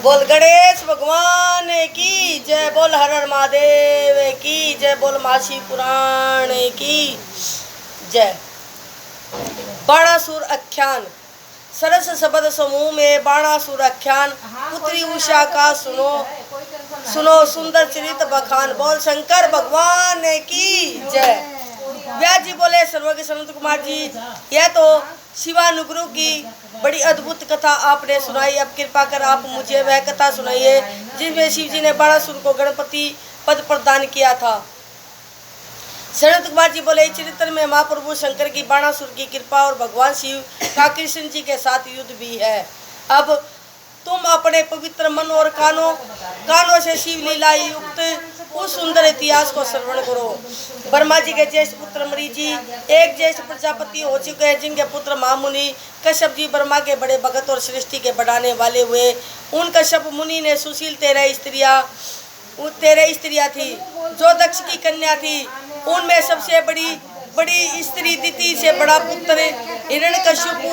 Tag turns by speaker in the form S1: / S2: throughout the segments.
S1: बोल गणेश भगवान की जय, बोल हर हर महादेव की जय, बोल मासी पुराण की जय। बाणासुर आख्यान। सरस शब्द समूह में बाणासुर आख्यान। पुत्री उषा का सुनो सुनो सुंदर चरित बखान। बोल शंकर भगवान की जय। व्यास जी बोले सर्वज्ञ संत कुमार जी, यह तो शिवानुगुरु की बड़ी अद्भुत कथा आपने सुनाई। अब कृपा कर आप मुझे वह कथा सुनाइए जिसमें शिव जी ने बाणासुर को गणपति पद प्रदान किया था। संत कुमार जी बोले, चरित्र में महाप्रभु शंकर की बाणासुर की कृपा और भगवान शिव का कृष्ण जी के साथ युद्ध भी है। अब तुम अपने पवित्र मन और कानों से शिव लीला युक्त उस सुंदर इतिहास को श्रवण करो। ब्रह्मा जी के ज्येष्ठ पुत्र मरी जी एक ज्येष्ठ प्रजापति हो चुके हैं, जिनके पुत्र महामुनि कश्यप जी ब्रह्मा के बड़े भगत और सृष्टि के बढ़ाने वाले हुए। उन कश्यप मुनि ने सुशील 13 स्त्रियां थी जो दक्ष की कन्या थी। उनमें सबसे बड़ी स्त्री दिति से बड़ा पुत्र हिरण्यकशिपु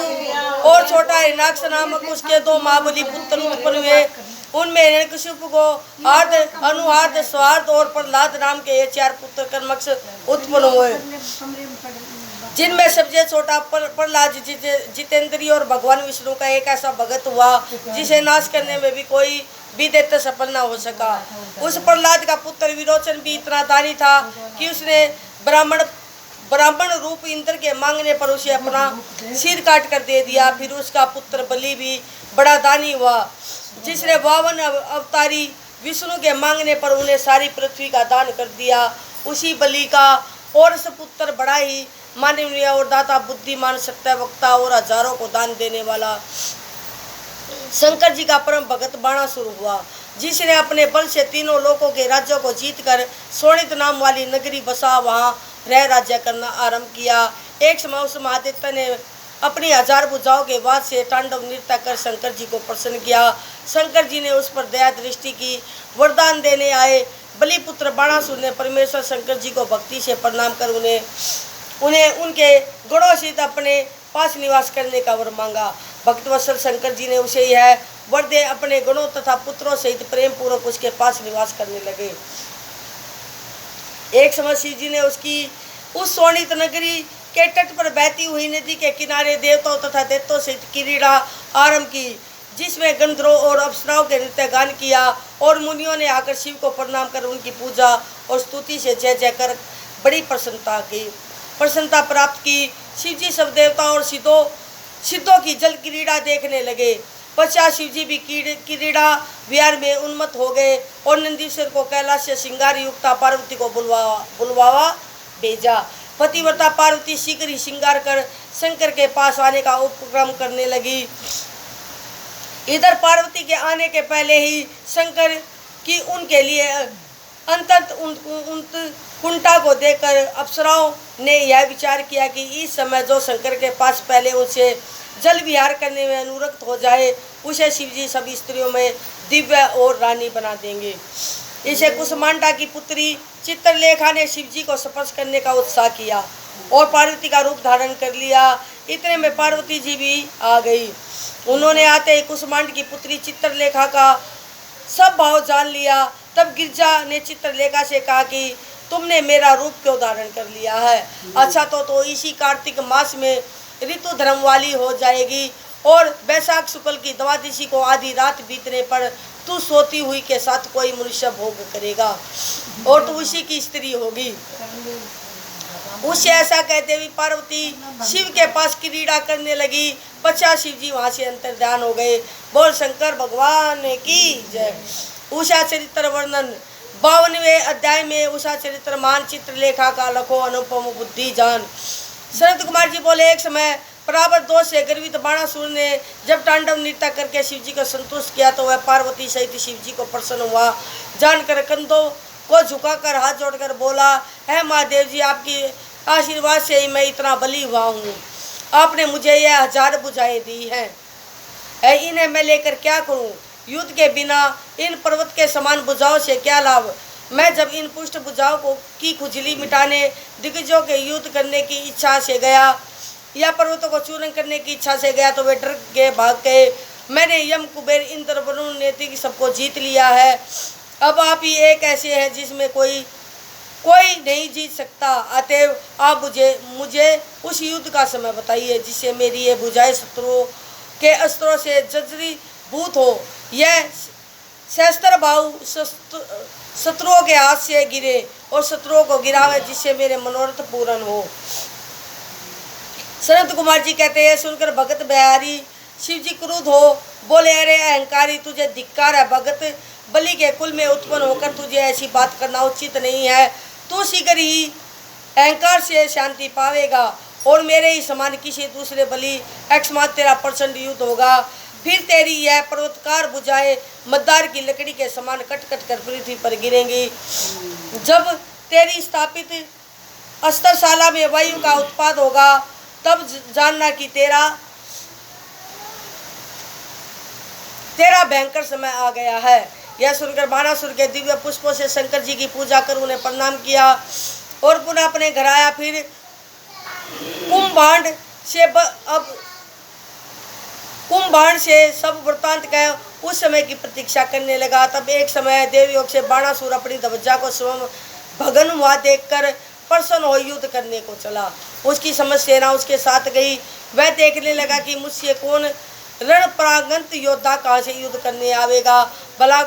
S1: और छोटा हिरण्याक्ष नामक उसके 2 महाबली पुत्र उत्पन्न हुए। उनमें हिरण्यकशिपु को आर्द, अनुआर्द, स्वार्थ और प्रहलाद नाम के ये 4 पुत्र कर्मक्ष उत्पन्न हुए, जिनमें सबसे छोटा प्रहलाद जितेंद्रिय और भगवान विष्णु का एक ऐसा भगत हुआ जिसे नाश करने में भी कोई भी दैत्य सफल न हो सका। उस प्रहलाद का पुत्र विरोचन भी इतना दानी था कि उसने ब्राह्मण रूप इंद्र के मांगने पर उसे अपना सिर काट कर दे दिया। फिर उसका पुत्र बलि भी बड़ा दानी हुआ, जिसने 52 अवतारी विष्णु के मांगने पर उन्हें सारी पृथ्वी का दान कर दिया। उसी बलि का और पुत्र बड़ा ही मानवीय और दाता, बुद्धिमान, सत्यवक्ता और हजारों को दान देने वाला शंकर जी का परम भगत बाणासुर हुआ, जिसने अपने बल से तीनों लोकों के राज्यों को जीतकर शोणित नाम वाली नगरी बसा वहां रह राज्य करना आरंभ किया। एक समय उस महादेवता ने अपनी 1000 भुजाओं के बाद से तांडव नृत्य कर शंकर जी को प्रसन्न किया। शंकर जी ने उस पर दया दृष्टि की। वरदान देने आए बलिपुत्र बाणासुर ने परमेश्वर शंकर जी को भक्ति से प्रणाम कर उन्हें उनके गुणों सहित अपने पास निवास करने का वर मांगा। भक्तवत्सल शंकर जी ने उसे यह वर दे अपने गुणों तथा पुत्रों सहित प्रेम पूर्वक उसके पास निवास करने लगे। एक समय शिव जी ने उस शोणित नगरी के तट पर बहती हुई नदी के किनारे देवताओं तथा दैत्यों सहित क्रीड़ा आरंभ की, जिसमें गंधर्वों और अप्सराओं के नृत्य गान किया और मुनियों ने आकर शिव को प्रणाम कर उनकी पूजा और स्तुति से जय जय कर बड़ी प्रसन्नता प्राप्त की। शिव जी सब देवताओं और सिद्धों की जल क्रीड़ा देखने लगे। पश्चात शिव जी भी क्रीड़ा विहार में उन्मत्त हो गए और नंदीश्वर को कैलाश से श्रृंगार युक्ता पार्वती को बुलवावा भेजा। पतिव्रता पार्वती शीघ्र ही श्रृंगार कर शंकर के पास आने का उपक्रम करने लगी। इधर पार्वती के आने के पहले ही शंकर की उनके लिए अंतत कुंठा को देखकर अप्सराओं ने यह विचार किया कि इस समय जो शंकर के पास पहले उसे जल विहार करने में अनुरक्त हो जाए, उसे शिवजी सभी स्त्रियों में दिव्य और रानी बना देंगे। इसे कुसमांडा की पुत्री चित्रलेखा ने शिवजी को स्पर्श करने का उत्साह किया और पार्वती का रूप धारण कर लिया। इतने में पार्वती जी भी आ गई। उन्होंने आते ही कुसमांड की पुत्री चित्रलेखा का सब भाव जान लिया। तब गिरजा ने चित्रलेखा से कहा कि तुमने मेरा रूप क्यों धारण कर लिया है? अच्छा तो इसी कार्तिक मास में ऋतु धर्म वाली हो जाएगी और वैशाख शुक्ल की द्वादशी को आधी रात बीतने पर तू सोती हुई के साथ कोई मनुष्य भोग करेगा और तू उसी की स्त्री होगी। उससे ऐसा कहते हुए पार्वती शिव के पास क्रीड़ा करने लगी। पश्चात शिव जी वहां से अंतर्ध्यान हो गए। बोल शंकर भगवान की जय। उषा चरित्र वर्णन। 52वें अध्याय में उषा चरित्र मान चित्रलेखा का लखो अनुपम बुद्धि जान। शरद कुमार जी बोले, एक समय बराबर दोष से गर्वित बाणासुर ने जब तांडव नृत्य करके शिव जी को संतुष्ट किया तो वह पार्वती सहित शिव जी को प्रसन्न हुआ। जानकर कंधों को झुकाकर हाथ जोड़कर बोला, है महादेव जी, आपकी आशीर्वाद से ही मैं इतना बली हुआ हूँ। आपने मुझे यह 1000 भुजाएं दी हैं, इन्हें मैं लेकर क्या करूँ? युद्ध के बिना इन पर्वत के समान भुजाओं से क्या लाभ? मैं जब इन पुष्ट भुजाओं की खुजली मिटाने दिग्गजों के युद्ध करने की इच्छा से गया, या पर्वतों को चूर्ण करने की इच्छा से गया तो वे डर के भाग गए। मैंने यम कुबेर इंद्र वरुण नेति सबको जीत लिया है। अब आप ही एक ऐसे हैं जिसमें कोई नहीं जीत सकता। अतएव आप मुझे उस युद्ध का समय बताइए जिससे मेरी ये भुजाएं शत्रुओं के अस्त्रों से जर्जरीभूत हो। यह सहस्त्र बाहु शत्रुओं के हाथ से गिरे और शत्रुओं को गिरावे जिससे मेरे मनोरथ पूर्ण हो। सनत कुमार जी कहते हैं, सुनकर भगत बिहारी शिव जी क्रुद्ध हो बोले, अरे अहंकारी, तुझे धिक्कार है। भगत बलि के कुल में उत्पन्न होकर तुझे ऐसी बात करना उचित नहीं है। तू शीघ्र ही अहंकार से शांति पावेगा और मेरे ही समान किसी दूसरे बलि अकस्मात तेरा प्रचंड युद्ध होगा। फिर तेरी यह पर्वतकार भुजाएं मद्दार की लकड़ी के समान कट कट कर पृथ्वी पर गिरेंगी। जब तेरी स्थापित अस्त्रशाला में वायु का उत्पाद होगा तब जानना कि तेरा भयंकर समय आ गया है। यह सुनकर बाणासुर के दिव्य पुष्पों से शंकर जी की पूजा कर उन्हें प्रणाम किया और पुनः अपने घर आया। फिर कुंभभांड से सब वृत्तांत कह उस समय की प्रतीक्षा करने लगा। तब एक समय देवयोग से बाणासुर अपनी ध्वजा को स्वयं भगन हुआ देखकर प्रसन्न हो युद्ध करने को चला। उसकी समस्त सेना उसके साथ गई। वह देखने लगा कि मुझसे कौन रण प्रांगत योद्धा कहाँ से युद्ध करने आवेगा। भला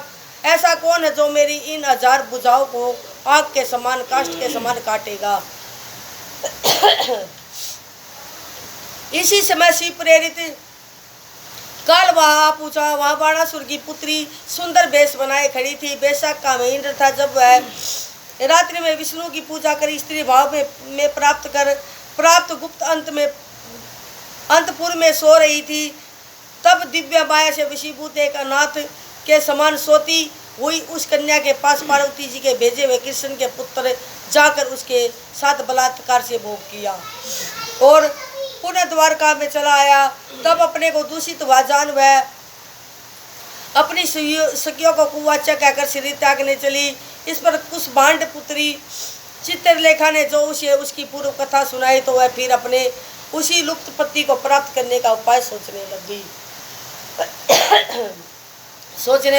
S1: ऐसा कौन है जो मेरी इन 1000 भुजाओं को आग के समान काष्ठ के समान काटेगा। इसी समय शिव प्रेरित काल वहाँ पूछा। वहाँ बाणासुर की पुत्री सुंदर वेश बनाए खड़ी थी। बैसाख का महीना था। जब वह रात्रि में विष्णु की पूजा कर स्त्री भाव में प्राप्त गुप्त अंतपुर में सो रही थी, तब दिव्य माया से वशीभूत एक अनाथ के समान सोती हुई उस कन्या के पास पार्वती जी के भेजे हुए कृष्ण के पुत्र जाकर उसके साथ बलात्कार से भोग किया और पुनः द्वारका में चला आया। तब अपने को दूषित हुआ जान वह अपनी सखियों को कुवाचा कहकर श्री त्यागने चली। इस पर कुशभांड पुत्री चित्रलेखा ने जो उसे उसकी पूर्व कथा सुनाई तो वह फिर अपने उसी लुप्त पति को प्राप्त करने का उपाय सोचने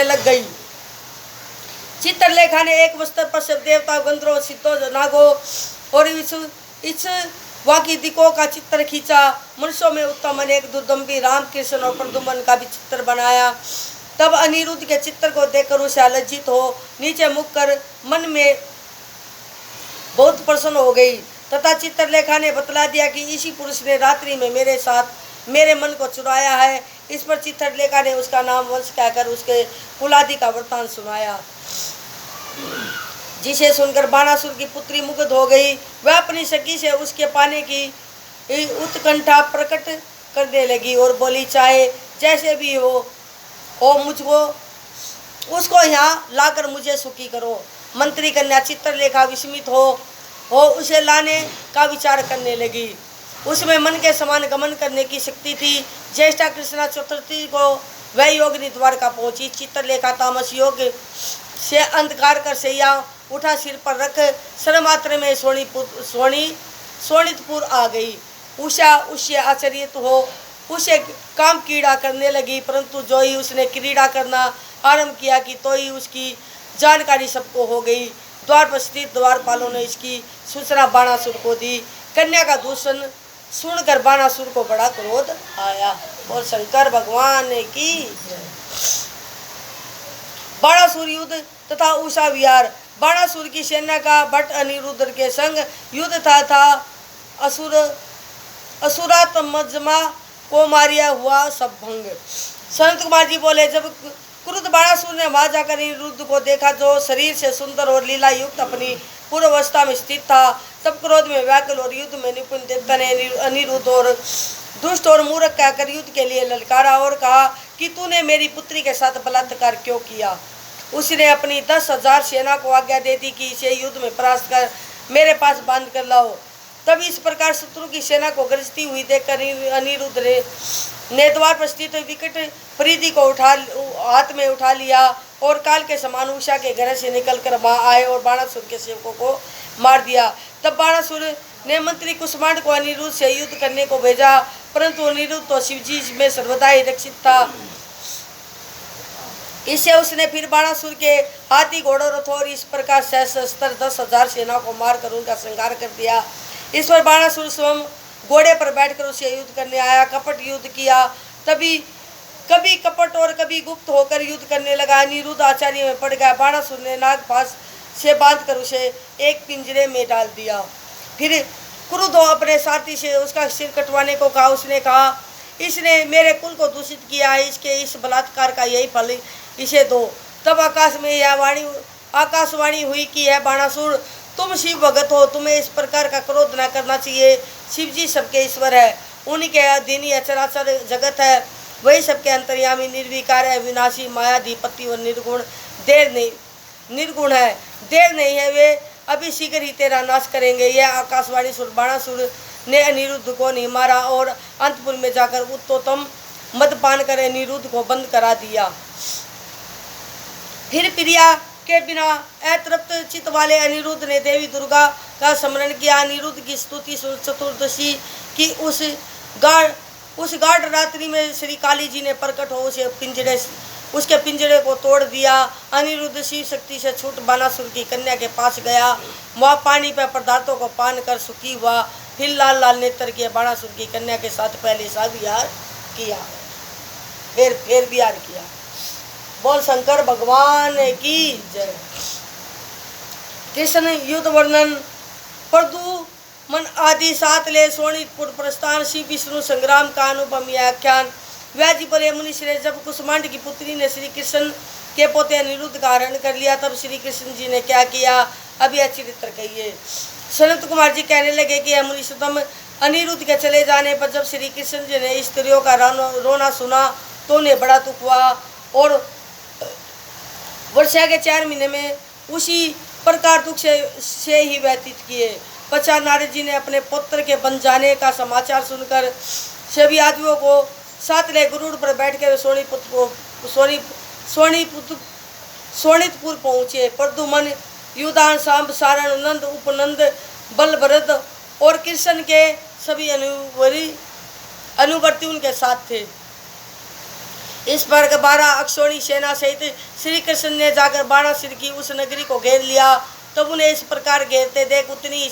S1: लग गई। चित्रलेखा ने एक वस्त्र पर सब देवता गंधर्व सिद्धों नागो और इस वाकी दिकों का चित्र खींचा। मनुष्यों में उत्तम अनेक दुर्दम्भी राम कृष्ण और प्रद्युम्न का भी चित्र बनाया। तब अनिरुद्ध के चित्र को देखकर उसे लज्जित हो नीचे मुख कर मन में बहुत प्रसन्न हो गई तथा चित्रलेखा ने बतला दिया कि इसी पुरुष ने रात्रि में मेरे साथ मेरे मन को चुराया है। इस पर चित्रलेखा ने उसका नाम वंश कहकर उसके कुलादि का वृत्तांत सुनाया, जिसे सुनकर बाणासुर की पुत्री मुग्ध हो गई। वह अपनी सखी से उसके पाने की उत्कंठा प्रकट करने लगी और बोली, चाहे जैसे भी हो मुझको उसको यहाँ लाकर मुझे सुखी करो। मंत्री कन्या चित्रलेखा विस्मित हो उसे लाने का विचार करने लगी। उसमें मन के समान गमन करने की शक्ति थी। ज्येष्ठा कृष्णा चतुर्थी को वह योगिनी द्वारका पहुंची। चित्रलेखा तामस योग से अंधकार कर सैया उठा सिर पर रख सर्वमात्र में सोनितपुर आ गई। उषा उससे आश्चर्यित हो उसे काम कीड़ा करने लगी, परंतु जो ही उसने क्रीड़ा करना आरंभ किया कि तो ही उसकी जानकारी सबको हो गई। द्वार पर स्थित द्वारपालों ने इसकी सूचना बाणासुर को दी। कन्या का दूषण सुनकर बाणासुर को बड़ा क्रोध आया। और शंकर भगवान की बाणासुर युद्ध तथा उषा विहार। बाणासुर की सेना का भट्ट अनिरुद्ध के संग युद्ध था असुरात्मजमा को मारिया हुआ सब भंग। संत कुमार जी बोले, जब क्रुद्ध बाणासुर ने वहां जाकर अनिरुद्ध को देखा जो शरीर से सुंदर और लीला युक्त अपनी पूर्व अवस्था में स्थित था, तब क्रोध में व्याकुल और युद्ध में निपुण देवता ने अनिरुद्ध और दुष्ट और मूर्ख कहकर युद्ध के लिए ललकारा और कहा कि तूने मेरी पुत्री के साथ बलात्कार क्यों किया। उसने अपनी 10,000 सेना को आज्ञा दे दी कि इसे युद्ध में परास्त कर मेरे पास बांध कर लाओ। तब इस प्रकार शत्रु की सेना को गरजती हुई देखकर अनिरुद्ध ने द्वार पर स्थित विकट परिधि को हाथ में उठा लिया और काल के समान उषा के घर से निकलकर वहां आए और बाणासुर के सेवकों को मार दिया। तब बाणासुर ने मंत्री कुसुमांड को अनिरुद्ध से युद्ध करने को भेजा, परंतु अनिरुद्ध तो शिवजी में सर्वदा ही रक्षित था। इससे उसने फिर बाणासुर के हाथी घोड़ों रथों और इस प्रकार सहस्त्र 10,000 सेना को मारकर उनका संहार कर दिया। इस पर बाणासुर स्वयं घोड़े पर बैठकर उसे युद्ध करने आया, कपट युद्ध किया। तभी कभी कपट और कभी गुप्त होकर युद्ध करने लगा। अनिरुद्ध आचार्य में पड़ गया। बाणासुर ने नागपाश से बांधकर उसे एक पिंजरे में डाल दिया। फिर क्रुद्ध अपने साथी से उसका सिर कटवाने को कहा। उसने कहा, इसने मेरे कुल को दूषित किया है, इसके इस बलात्कार का यही फल इसे दो। तब आकाश में यह आकाशवाणी हुई कि है बाणासुर, तुम शिव भगत हो, तुम्हें इस प्रकार का क्रोध न करना चाहिए। शिव जी सबके ईश्वर है, उन्हीं के अधीन ही अचराचर जगत है, वही सबके अंतर्यामी निर्विकार है, विनाशी मायाधिपति और निर्गुण निर्गुण है। देर नहीं है, वे अभी शीघ्र ही तेरा नाश करेंगे। यह आकाशवाणी सुर बाणासुर ने अनिरुद्ध को नहीं मारा और अंतपुर में जाकर उत्तोत्तम मदपान कर अनिरुद्ध को बंद करा दिया। फिर प्रिया के बिना अतृप्त चित्त वाले अनिरुद्ध ने देवी दुर्गा का स्मरण किया। अनिरुद्ध की स्तुति चतुर्दशी की उस गाढ़ रात्रि में श्री काली जी ने प्रकट हो उसके पिंजरे को तोड़ दिया। अनिरुद्ध शिव शक्ति से छूट बाणासुर की कन्या के पास गया। वह पानी पर पदार्थों को पान कर सुखी हुआ। फिर लाल लाल नेत्र किए बाणासुर की कन्या के साथ पहले सा विहार किया, फिर विहार किया। बोल शंकर भगवान की जय। कृष्ण युद्ध वर्णन। प्रदुमन आदि 7 ले शोणितपुर प्रस्थान। शिव विष्णु संग्राम का अनुपम आख्यान। व्याजी बोले, मुनि श्रेय, जब कुसुमांड की पुत्री ने श्री कृष्ण के पोते अनिरुद्ध का हरण कर लिया, तब श्री कृष्ण जी ने क्या किया, अभी चरित्र कहिए। सनत कुमार जी कहने लगे कि मुनि सुतम, अनिरुद्ध के चले जाने पर जब श्री कृष्ण जी ने स्त्रियों का रोना सुना तो उन्हें बड़ा दुख हुआ और वर्षा के 4 महीने में उसी प्रकार दुख से ही व्यतीत किए। पश्चात नारद जी ने अपने पुत्र के बन जाने का समाचार सुनकर सभी आदमियों को साथ ले गरुड़ पर बैठकर शोणितपुर पहुँचे। प्रदुमन, युधान, सांब, सारण, नंद, उपनंद, बलभद्र और कृष्ण के सभी अनुवर्ती उनके साथ थे। इस पर 12 अक्षौणी सेना सहित श्री कृष्ण ने जाकर बाणासुर की उस नगरी को घेर लिया। तब उन्हें इस प्रकार घेरते देख उतनी ही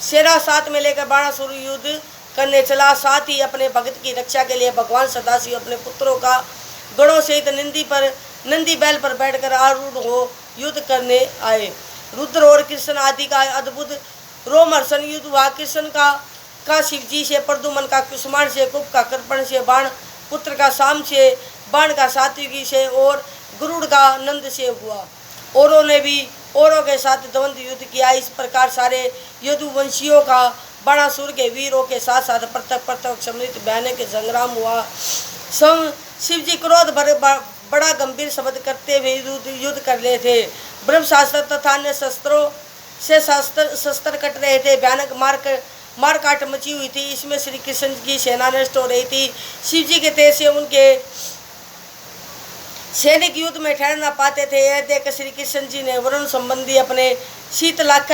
S1: सेना साथ में लेकर बाणासुर युद्ध करने चला। साथ ही अपने भक्त की रक्षा के लिए भगवान सदाशिव अपने पुत्रों का गणों सहित नंदी बैल पर बैठकर आरूढ़ हो युद्ध करने आए। रुद्र और कृष्ण आदि का अद्भुत रोमहर्षण युद्ध हुआ। कृष्ण का शिवजी से, प्रदुमन का कुसुमांड से, कुप का कृपण से, बाण पुत्र का शाम से, बाण का सात्विकी से और गरुड़ का नंद से हुआ। औरों ने भी औरों के साथ द्वंद्व युद्ध किया। इस प्रकार सारे यदुवंशियों का बाणासुर के वीरों के साथ साथ पृथक सम्मिलित भयानक संग्राम हुआ। शिवजी क्रोध बड़ा गंभीर शब्द करते हुए युद्ध कर रहे थे। ब्रह्मशास्त्र तथा अन्य शस्त्रों से शस्त्र कट रहे थे। भयानक मारकाट मची हुई थी। इसमें श्री कृष्ण की सेना नष्ट हो रही थी। शिवजी के तेज से उनके सैनिक युद्ध में ठहर न पाते थे। यह देख श्री कृष्ण जी ने वरुण संबंधी अपने शीतलाख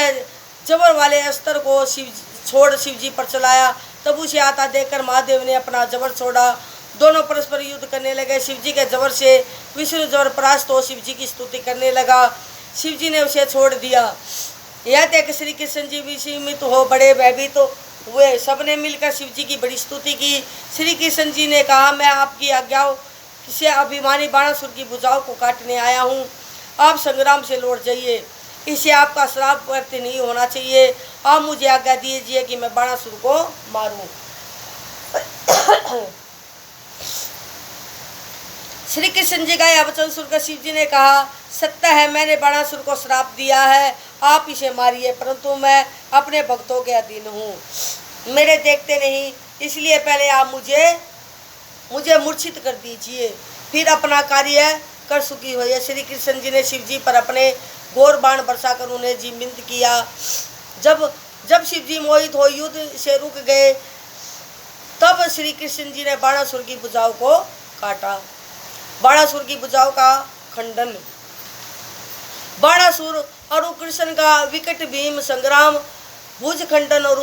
S1: जबर वाले अस्त्र को छोड़ शिवजी पर चलाया। तब उसे आता देखकर महादेव ने अपना जबर छोड़ा। दोनों परस्पर युद्ध करने लगे। शिवजी के जबर से विष्णु जबर परास्त हो शिवजी की स्तुति करने लगा। शिवजी ने उसे छोड़ दिया। यह देख श्री कृष्ण जी विस्मित हो बड़े भयभीत हुए। सबने मिलकर शिवजी की बड़ी स्तुति की। श्री कृष्ण जी ने कहा, मैं आपकी आज्ञा से अभिमानी बाणासुर की भुजाओं को काटने आया हूँ। आप संग्राम से लौट जाइए। इससे आपका श्राप व्यर्थ नहीं होना चाहिए। आप मुझे आज्ञा दीजिए कि मैं बाणासुर को मारूं। श्री कृष्ण जी का यह वचन सुनकर शिव जी ने कहा, सत्य है, मैंने बाणासुर को श्राप दिया है, आप इसे मारिए, परंतु मैं अपने भक्तों के अधीन हूँ, मेरे देखते नहीं, इसलिए पहले आप मुझे मूर्छित कर दीजिए, फिर अपना कार्य कर सुखी होइए। श्री कृष्ण जी ने शिव जी पर अपने घोर बाण बरसाकर उन्हें जीवित किया। जब शिव जी मोहित हो युद्ध से रुक गए, तब श्री कृष्ण जी ने बाणासुर की भुजाओं को काटा। बाणासुर की भुजाओं का खंडन। बाणासुर और कृष्ण का विकट भीम संग्राम। भुज खंडन और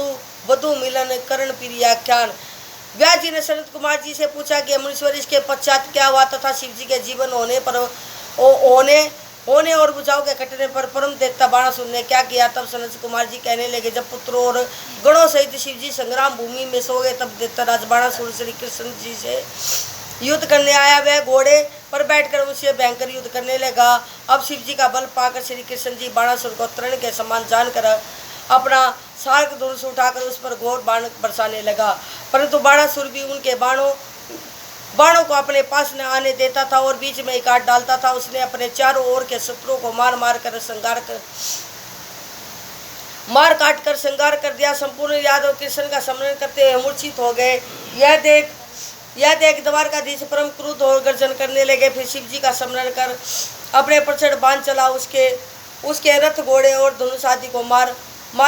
S1: वधु मिलन करण प्रियाख्यान। व्यास जी ने सनत कुमार जी से पूछा कि मुनीश्वर इसके पश्चात क्या हुआ तथा शिव जी के जीवन होने और बुझाओ के घटने पर परम देवता बाणासुर ने क्या किया। तब सनत कुमार जी कहने लगे, जब पुत्रों और गणों सहित शिव जी संग्राम भूमि में सो गए तब दैत्यराज बाणासुर श्री कृष्ण जी से युद्ध करने आया। वह घोड़े पर बैठकर उनसे भयंकर युद्ध करने लगा। अब शिव जी का बल पाकर श्री कृष्ण जी बाणासुर को तृण के समान जानकर अपना सार्क धनुष उठाकर उस पर घोर बाण बरसाने लगा, परंतु बाणासुर भी उनके बाणों को अपने पास न आने देता था और बीच में काट डालता था। उसने अपने चारों ओर के शत्रुओं को मार काट कर संहार कर दिया। संपूर्ण यादव कृष्ण का स्मरण करते हुए मूर्छित हो गए। यह देख द्वारकाधीश परम क्रुद्ध और गर्जन करने लगे। फिर शिव जी का स्मरण कर अपने प्रचंड बाण चला, उसके रथ घोड़े और धनुष आदि को मार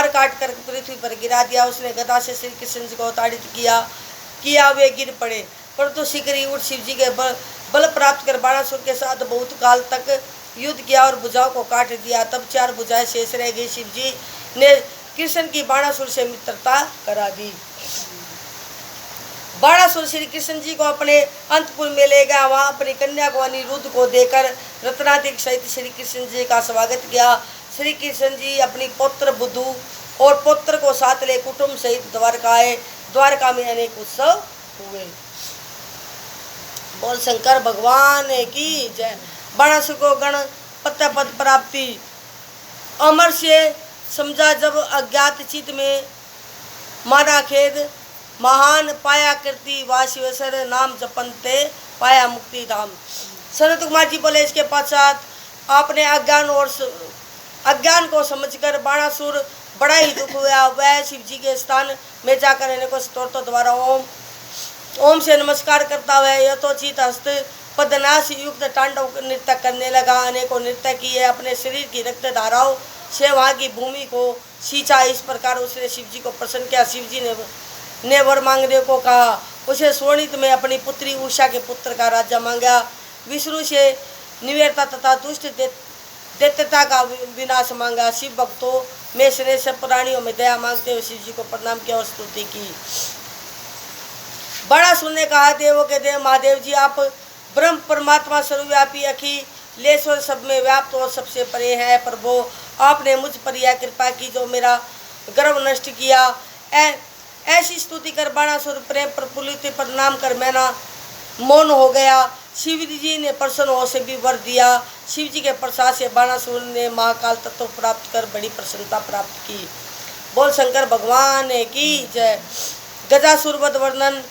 S1: काट कर पृथ्वी पर गिरा दिया। उसने गदा से श्री कृष्ण जी को ताड़ित किया वे गिर पड़े, परंतु शीघ्र ही उठ शिव जी के बल प्राप्त कर बाणासुर के साथ बहुत काल तक युद्ध किया और भुजाओं को काट दिया। तब 4 भुजाएं शेष रह गई। शिव जी ने कृष्ण की बाणासुर से मित्रता करा दी। बाणासुर श्री कृष्ण जी को अपने अंतपुर में ले गया। वहां अपनी कन्या को अनिरुद्ध को देकर रत्नादिक सहित श्री कृष्ण जी का स्वागत किया। श्री कृष्ण जी अपनी पुत्र बुद्धू और पुत्र को साथ ले कुटुंब सहित द्वारका में अनेक उत्सव हुए। बोल शंकर भगवान की जय। बाणासुर को गण पद प्राप्ति अमर से समझा, जब अज्ञात चित्त में माना खेद महान पाया करती वाशिवेश्वर नाम जपनते पाया मुक्ति धाम। सनत कुमार जी बोले, इसके पश्चात आपने अज्ञान को समझकर बाणासुर बड़ा ही दुख हुआ। वह शिव जी के स्थान में जाकर अनेकों स्तोत्रों द्वारा ओम से नमस्कार करता हुआ यथोचित हस्त पदनाश युक्त तांडव नृत्य करने लगा। अनेकों नृत्य किए, अपने शरीर की रक्त धाराओं से वहाँ की भूमि को सींचा। इस प्रकार उसने शिव जी को प्रसन्न किया। शिव जी ने वर मांगने को कहा। उसे स्वर्णित में अपनी पुत्री उषा के पुत्र का राज्य मांगा। विष्णु से निवेरता तथा दुष्ट दैत्यता का विनाश मांगा। शिव भक्तों में श्रेष्ठ प्राणियों में दया मांगते हुए शिव जी को प्रणाम किया और स्तुति की। बाणासुर ने कहा, देवों के देव महादेव जी, आप ब्रह्म परमात्मा सर्वव्यापी अखिलेश्वर सब में व्याप्त और सबसे परे है। प्रभु, आपने मुझ पर यह कृपा की जो मेरा गर्व नष्ट किया। ऐसी स्तुति कर बाणासुर प्रेम प्रफुल्लित प्रणाम कर मैना मौन हो गया। शिव जी ने प्रसन्न हो से भी वर दिया। शिव जी के प्रसाद से बाणासुर ने महाकाल तत्व प्राप्त कर बड़ी प्रसन्नता प्राप्त की। बोल शंकर भगवान की जय। गजासुर वध वर्णन।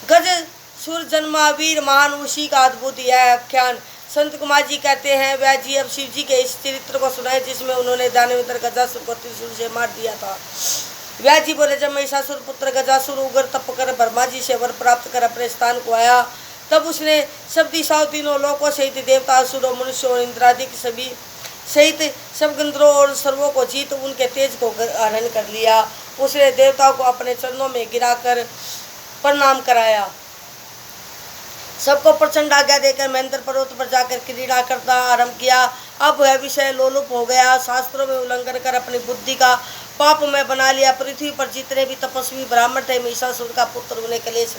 S1: गजसुर जन्मा वीर महान, उसी का अद्भुत यह आख्यान। संत कुमार जी कहते हैं, व्यास जी अब शिव जी के इस चरित्र को सुनाए जिसमें उन्होंने दानवेंद्र गजासुर को त्रिशूल से मार दिया था। व्यास जी बोले, जब महिषासुर पुत्र गजासुर उग्र तप कर ब्रह्मा जी से वर प्राप्त कर अपने स्थान को आया, तब उसने सब दिशाओं तीनों लोकों सहित देवता असुरों मनुष्यों और इंद्रादिक सभी सहित सब गंधर्वों और सर्वों को जीत उनके तेज को हरण कर लिया। उसने देवताओं को अपने चरणों में गिराकर प्रणाम कराया। सबको प्रचंड आज्ञा देकर महेंद्र पर्वत पर जाकर क्रीड़ा करता आरंभ किया। अब वह विषय लोलुप हो गया। शास्त्रों में उल्लंघन कर अपनी बुद्धि का पाप में बना लिया। पृथ्वी पर जितने भी तपस्वी ब्राह्मण थे, महिषासुर का पुत्र उन्हें क्लेश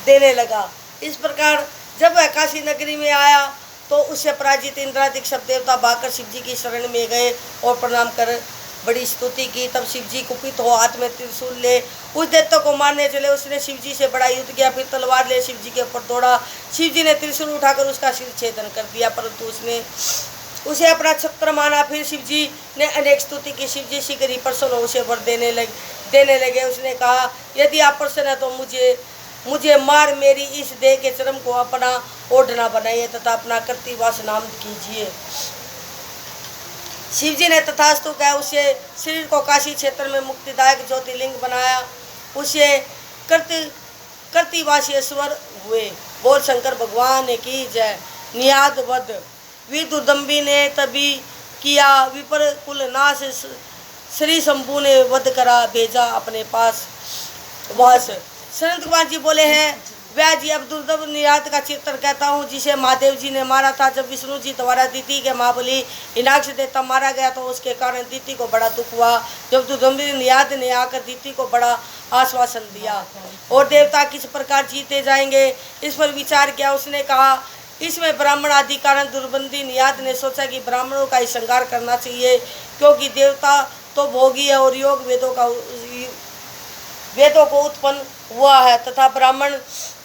S1: देने लगा। इस प्रकार जब वह काशी नगरी में आया तो उससे पराजित इंद्रादिक सब देवता भागकर शिव जी की शरण में गए और प्रणाम कर बड़ी स्तुति की। तब शिव जी कुपित हो हाथ में त्रिशूल ले उस दैत्य को मारने चले। उसने शिव जी से बड़ा युद्ध किया, फिर तलवार ले शिव जी के ऊपर दौड़ा। शिव जी ने त्रिशूल उठाकर उसका सिर छेदन कर दिया, परंतु उसने उसे अपना छत्र माना। फिर शिव जी ने अनेक स्तुति की। शिव जी शीघ्र ही प्रसन्न हो उसे वर देने लगे। उसने कहा, यदि आप प्रसन्न है तो मुझे मार मेरी इस देह के चरम को अपना ओढ़ना बनाइए तथा अपना कर्तिवास नाम कीजिए। शिव जी ने तथास्तु कहा। उसे शरीर को काशी क्षेत्र में मुक्तिदायक ज्योतिर्लिंग बनाया। उसे कर्तिवासेश्वर हुए। बोल शंकर भगवान की जय। नियाद वध। विदुदम्बी ने तभी किया विपर कुल नाश। श्री शंभु ने वध करा भेजा अपने पास वास। संत कुमार जी बोले हैं, व्यास जी अब दुर्लभ निरात का चित्र कहता हूँ, जिसे महादेव जी ने मारा था। जब विष्णु जी द्वारा दिति के महाबली इनाक्ष देवता मारा गया तो उसके कारण दिति को बड़ा दुख हुआ। जब दुर्लभ निरात ने आकर दिति को बड़ा आश्वासन दिया और देवता किस प्रकार जीते जाएंगे इस पर विचार किया। उसने कहा इसमें ब्राह्मण आदि कारण दुर्बंदी नियात ने सोचा कि ब्राह्मणों का ही श्रृंगार करना चाहिए, क्योंकि देवता तो भोगी है और योग वेदों को उत्पन्न हुआ है तथा ब्राह्मण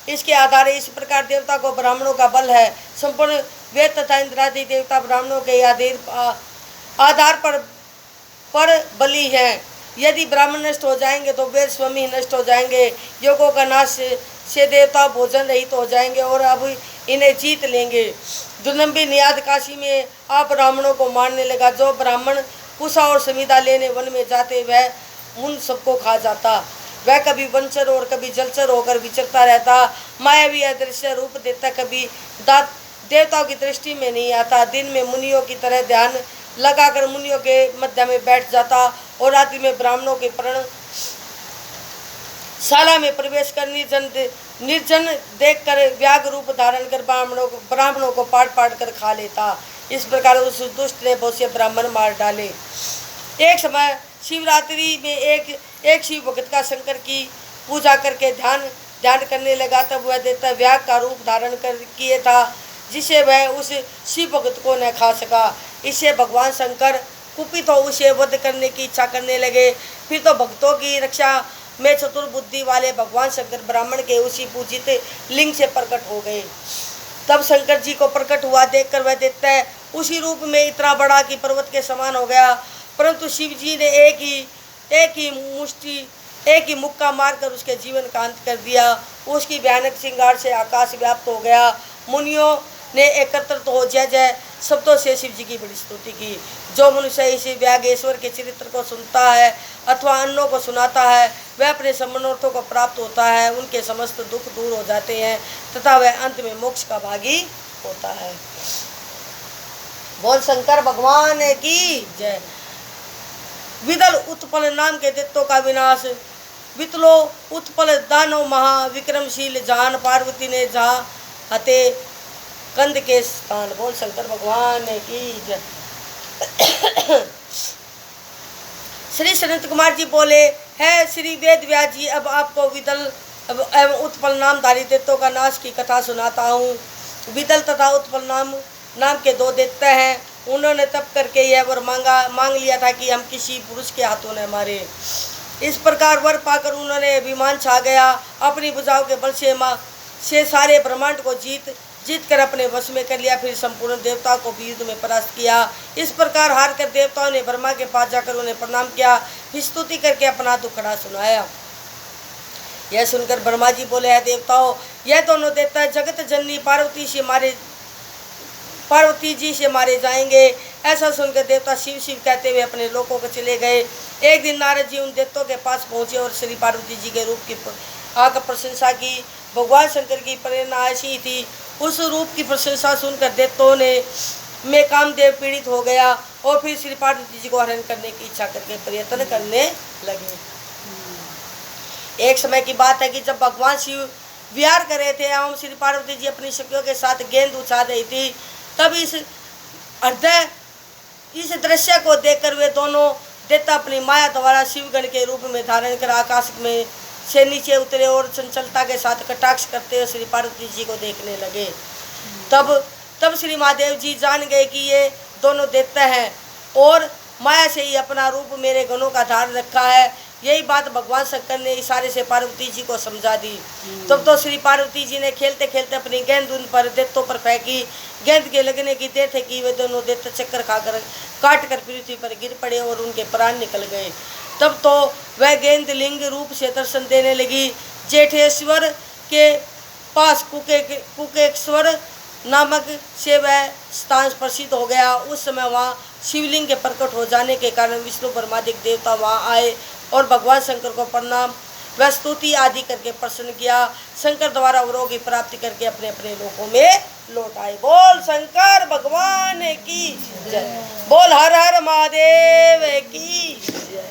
S1: इसके आधार इस प्रकार देवता को ब्राह्मणों का बल है। संपूर्ण वेद तथा इंद्रादि देवता ब्राह्मणों के आधार पर बली हैं। यदि ब्राह्मण नष्ट हो जाएंगे तो वेद स्वयं ही नष्ट हो जाएंगे। योगों का नाश से देवता भोजन रहित हो जाएंगे और अब इन्हें जीत लेंगे। दुर्लंबी नियाद काशी में आप ब्राह्मणों को मारने लगा। जो ब्राह्मण कुशा और समिधा लेने वन में जाते वह उन सबको खा जाता। वह कभी वनचर और कभी जलचर होकर विचरता रहता। मायावी अदृश्य रूप देता, कभी देवताओं की दृष्टि में नहीं आता। दिन में मुनियों की तरह ध्यान लगाकर मुनियों के मध्य में बैठ जाता और रात्रि में ब्राह्मणों के प्रण शाला में प्रवेश कर निर्जन देखकर व्याघ रूप धारण कर ब्राह्मणों को पाट कर खा लेता। इस प्रकार उस दुष्ट ने बहुत से ब्राह्मण मार डाले। एक समय शिवरात्रि में एक शिव भक्त का शंकर की पूजा करके ध्यान करने लगा। तब वह देवता व्याघ का रूप धारण कर किए था, जिसे वह उस शिव भक्त को न खा सका। इससे भगवान शंकर कुपित हो उसे वध करने की इच्छा करने लगे। फिर तो भक्तों की रक्षा में चतुर्बुद्धि वाले भगवान शंकर ब्राह्मण के उसी पूजित लिंग से प्रकट हो गए। तब शंकर जी को प्रकट हुआ देखकर वह देवता उसी रूप में इतना बड़ा कि पर्वत के समान हो गया। परंतु शिव जी ने एक ही मुक्का मारकर उसके जीवन का अंत कर दिया। उसकी भयानक श्रृंगार से आकाश व्याप्त हो गया। मुनियों ने एकत्रित हो जय जय शब्दों से शिव जी की बड़ी स्तुति की। जो मनुष्य इस व्यागेश्वर के चरित्र को सुनता है अथवा अन्यों को सुनाता है वह अपने मनोरथों को प्राप्त होता है। उनके समस्त दुख दूर हो जाते हैं तथा वह अंत में मोक्ष का भागी होता है। बोल शंकर भगवान की जय। विदल उत्पल नाम के दैत्यों का विनाश। वितलो उत्पल दानव महा विक्रमशील जान। पार्वती ने जहाँ हते कंद के स्थान। बोल शंकर भगवान की जय। श्री सनत कुमार जी बोले, है श्री वेद व्यास जी, अब आपको विदल एवं उत्पल नामधारी दैत्यों का नाश की कथा सुनाता हूँ। विदल तथा उत्पल नाम के दो दैत्य हैं। उन्होंने तप करके यह वर मांग लिया था कि हम किसी पुरुष के हाथों न मारे। इस प्रकार वर पाकर उन्होंने अभिमान छा गया। अपनी भुजाओं के बल से सारे ब्रह्मांड को जीत कर अपने वश में कर लिया। फिर संपूर्ण देवताओं को भी युद्ध में परास्त किया। इस प्रकार हार कर देवताओं ने ब्रह्मा के पास जाकर उन्हें प्रणाम किया, फिर स्तुति करके अपना दुखड़ा सुनाया। यह सुनकर ब्रह्मा जी बोले, है देवताओं, यह दोनों देवता जगत जननी पार्वती जी से मारे जाएंगे। ऐसा सुनकर देवता शिव शिव कहते हुए अपने लोकों को चले गए। एक दिन नारद जी उन देवताओं के पास पहुंचे और श्री पार्वती जी के रूप की आकर प्रशंसा की। भगवान शंकर की प्रेरणा ऐसी थी। उस रूप की प्रशंसा सुनकर देवताओं में कामदेव पीड़ित हो गया और फिर श्री पार्वती जी को हरण करने की इच्छा करके प्रयत्न करने लगे। एक समय की बात है कि जब भगवान शिव विहार कर रहे थे एवं श्री पार्वती जी अपनी सखियों के साथ गेंद उछाल रही थी, तब इस दृश्य को देखकर वे दोनों देवता अपनी माया द्वारा शिवगण के रूप में धारण कर आकाश में से नीचे उतरे और चंचलता के साथ कटाक्ष करते हुए श्री पार्वती जी को देखने लगे। तब श्री महादेव जी जान गए कि ये दोनों देवता हैं और माया से ही अपना रूप मेरे गणों का धारण रखा है। यही बात भगवान शंकर ने इशारे से पार्वती जी को समझा दी। तब तो श्री पार्वती जी ने खेलते खेलते अपनी गेंद उन पर दैत्यों पर फेंकी। गेंद के लगने की देर थे कि वे दोनों दैत्य चक्कर खाकर काट कर पृथ्वी पर गिर पड़े और उनके प्राण निकल गए। तब तो वह गेंद लिंग रूप से दर्शन देने लगी। जेठेश्वर के पास कुकेश्वर नामक से वह स्थान प्रसिद्ध हो गया। उस समय वहाँ शिवलिंग के प्रकट हो जाने के कारण विष्णु ब्रह्मादिक देवता वहाँ आए और भगवान शंकर को प्रणाम व स्तुति आदि करके प्रसन्न किया। शंकर द्वारा वरों की प्राप्ति करके अपने अपने लोकों में लौट आए। बोल शंकर भगवान की जय। बोल हर हर महादेव की जय।